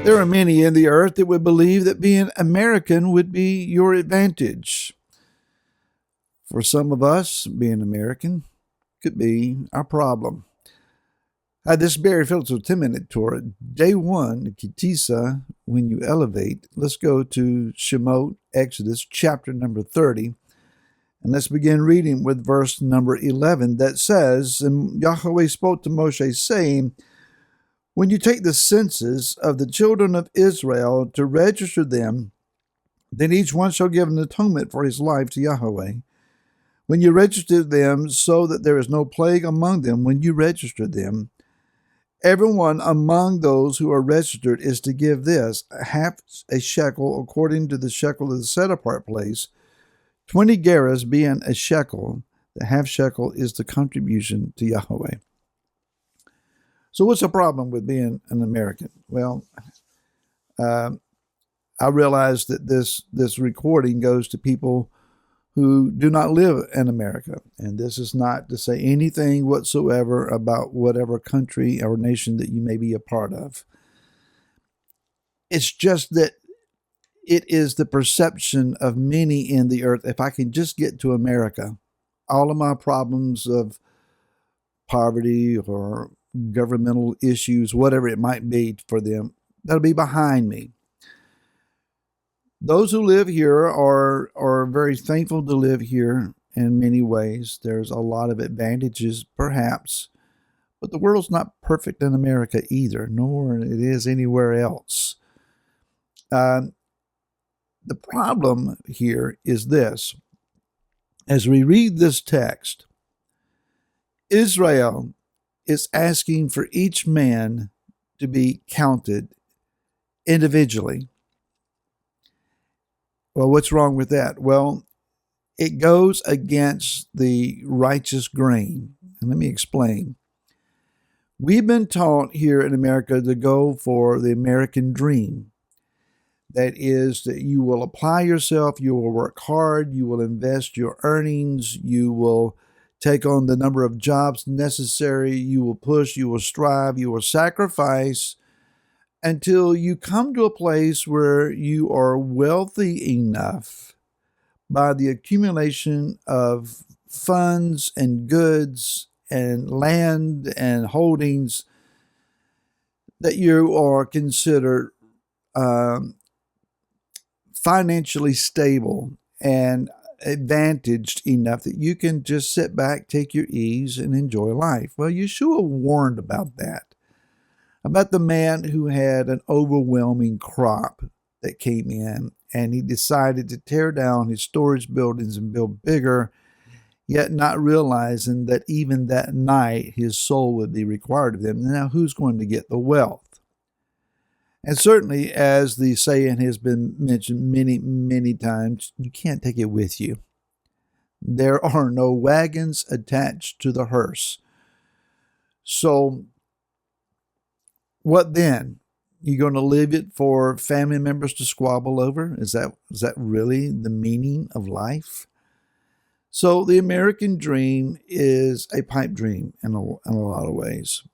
There are many in the earth that would believe that being American would be your advantage. For some of us, being American could be our problem. This is Barry Phillips with 10-Minute Torah. Day 1, Tisa, when you elevate. Let's go to Shemot, Exodus, chapter number 30. And let's begin reading with verse number 11 that says, And Yahweh spoke to Moshe, saying, When you take the census of the children of Israel to register them, then each one shall give an atonement for his life to Yahweh. When you register them so that there is no plague among them, when you register them, everyone among those who are registered is to give this, half a shekel according to the shekel of the set-apart place, 20 gerahs being a shekel. The half shekel is the contribution to Yahweh. So what's the problem with being an American? Well, I realize that this recording goes to people who do not live in America. And this is not to say anything whatsoever about whatever country or nation that you may be a part of. It's just that it is the perception of many in the earth. If I can just get to America, all of my problems of poverty or governmental issues, whatever it might be for them, that'll be behind me. Those who live here are very thankful to live here in many ways. There's a lot of advantages, perhaps, but the world's not perfect in America either, nor it is anywhere else. The problem here is this. As we read this text, Israel is asking for each man to be counted individually. Well, what's wrong with that? Well, it goes against the righteous grain. And let me explain. We've been taught here in America to go for the American dream. That is that you will apply yourself, you will work hard, you will invest your earnings, you will take on the number of jobs necessary, you will push, you will strive, you will sacrifice until you come to a place where you are wealthy enough by the accumulation of funds and goods and land and holdings that you are considered financially stable and advantaged enough that you can just sit back, take your ease, and enjoy life. Well, Yeshua warned about that, about the man who had an overwhelming crop that came in, and he decided to tear down his storage buildings and build bigger, yet not realizing that even that night his soul would be required of them. Now, who's going to get the wealth? And certainly, as the saying has been mentioned many, many times, you can't take it with you. There are no wagons attached to the hearse. So, what then? You going to leave it for family members to squabble over? Is that really the meaning of life? So, the American dream is a pipe dream in a lot of ways.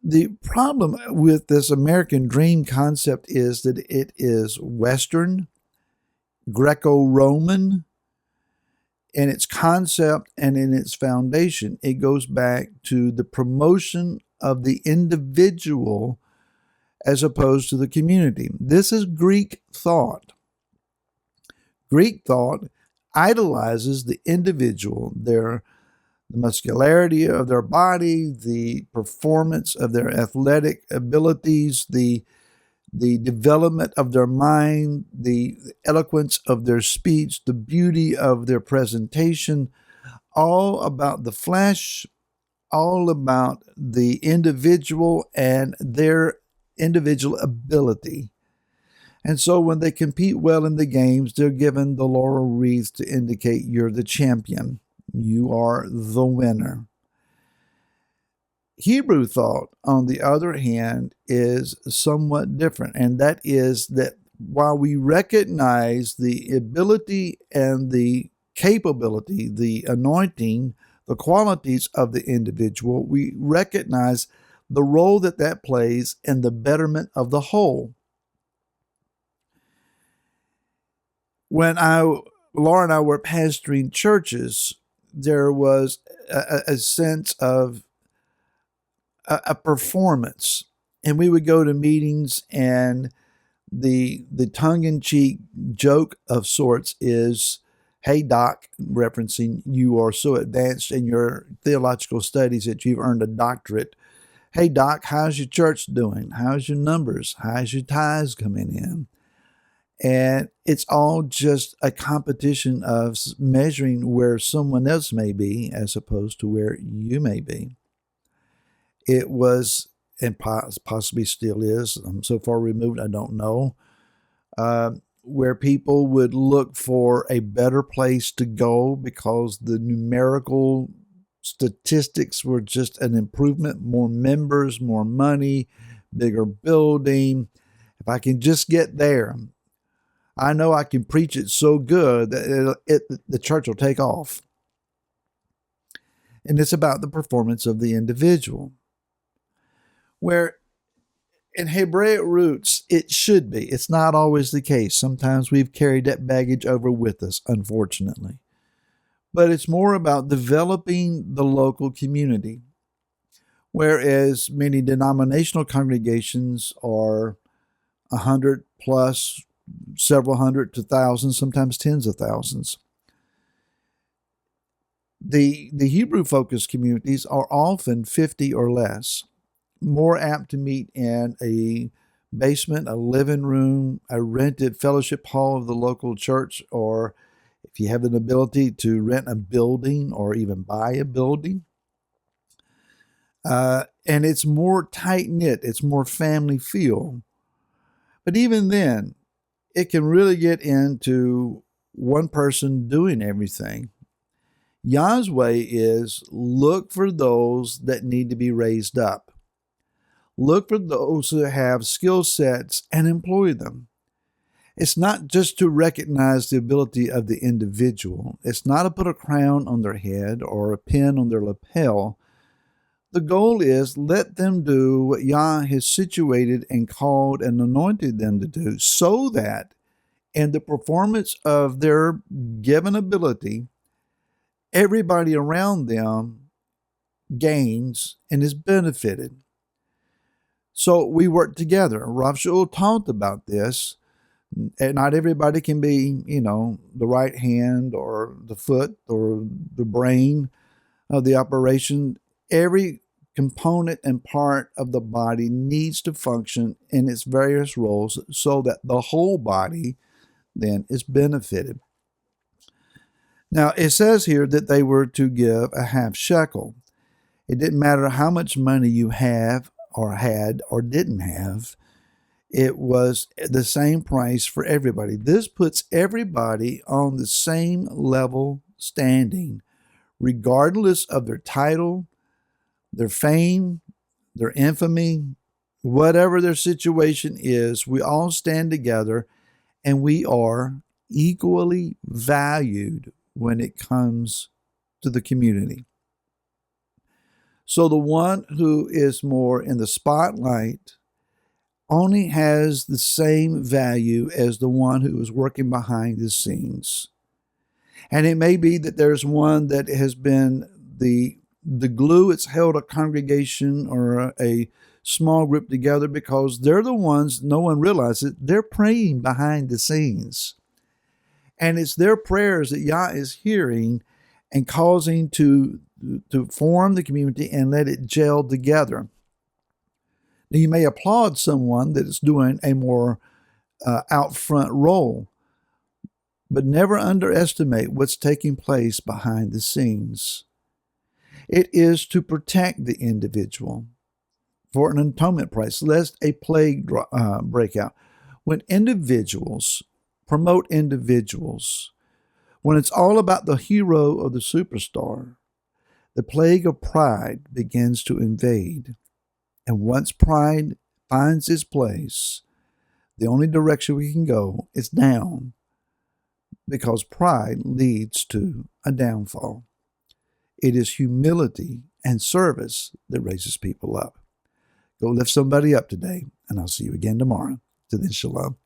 The problem with this American dream concept is that it is Western, Greco-Roman, in its concept and in its foundation. It goes back to the promotion of the individual as opposed to the community. This is Greek thought. Greek thought idolizes the individual, the muscularity of their body, the performance of their athletic abilities, the development of their mind, the eloquence of their speech, the beauty of their presentation, all about the flesh, all about the individual and their individual ability. And so when they compete well in the games, they're given the laurel wreath to indicate you're the champion. You are the winner. Hebrew thought, on the other hand, is somewhat different, and that is that while we recognize the ability and the capability, the anointing, the qualities of the individual, we recognize the role that that plays in the betterment of the whole. When Laura and I were pastoring churches, there was a sense of a performance, and we would go to meetings, and the tongue-in-cheek joke of sorts is, "Hey doc," referencing you are so advanced in your theological studies that you've earned a doctorate. "Hey doc, how's your church doing? How's your numbers? How's your tithes coming in?" And it's all just a competition of measuring where someone else may be as opposed to where you may be. It was, and possibly still is, I'm so far removed, I don't know, where people would look for a better place to go because the numerical statistics were just an improvement, more members, more money, bigger building. If I can just get there, I know I can preach it so good that the church will take off. And it's about the performance of the individual. Where in Hebraic roots, it should be. It's not always the case. Sometimes we've carried that baggage over with us, unfortunately. But it's more about developing the local community. Whereas many denominational congregations are 100 plus, several hundred to thousands, sometimes tens of thousands. The Hebrew-focused communities are often 50 or less, more apt to meet in a basement, a living room, a rented fellowship hall of the local church, or if you have an ability to rent a building or even buy a building. And it's more tight-knit, it's more family feel. But even then, it can really get into one person doing everything. Yah's way is look for those that need to be raised up. Look for those who have skill sets and employ them. It's not just to recognize the ability of the individual. It's not to put a crown on their head or a pin on their lapel. The goal is let them do what Yah has situated and called and anointed them to do, so that in the performance of their given ability, everybody around them gains and is benefited. So we work together. Rav Shaul talked about this. And not everybody can be, the right hand or the foot or the brain of the operation. Every component and part of the body needs to function in its various roles so that the whole body then is benefited. Now, it says here that they were to give a half shekel. It didn't matter how much money you have or had or didn't have. It was the same price for everybody. This puts everybody on the same level standing, regardless of their title, their fame, their infamy, whatever their situation is. We all stand together and we are equally valued when it comes to the community. So the one who is more in the spotlight only has the same value as the one who is working behind the scenes. And it may be that there's one that has been the glue. It's held a congregation or a small group together because they're the ones, no one realizes it, they're praying behind the scenes. And it's their prayers that Yah is hearing and causing to form the community and let it gel together. Now, you may applaud someone that is doing a more out front role, but never underestimate what's taking place behind the scenes. It is to protect the individual for an atonement price, lest a plague break out. When individuals promote individuals, when it's all about the hero or the superstar, the plague of pride begins to invade. And once pride finds its place, the only direction we can go is down, because pride leads to a downfall. It is humility and service that raises people up. Go lift somebody up today, and I'll see you again tomorrow. Till then, shalom.